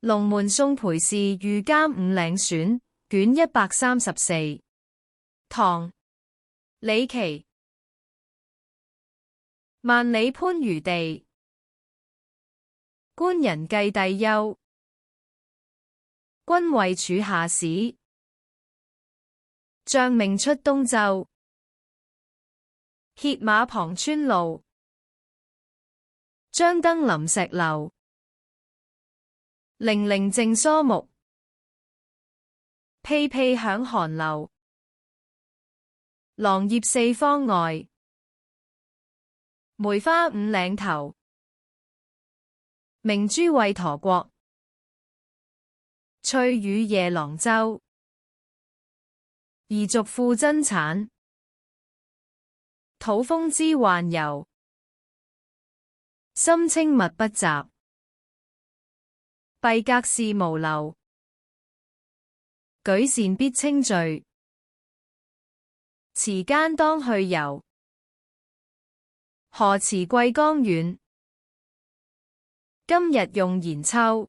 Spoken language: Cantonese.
龍門送陪侍御監五嶺選卷134。唐·李頎。萬里番禺地，官人繼帝丘。君為柱下史，將命出東州。歇馬旁川路，張燈臨石樓。泠泠淨疏木，披披響寒樓。狼葉四方外，梅花五嶺頭。明珠為佗國，翠羽夜郎洲。夷族負真產，土風知宦遊。心清物不雜，弊格事無漏。舉善必稱罪，遲間當去遊。何辭貴江遠，今日用言秋。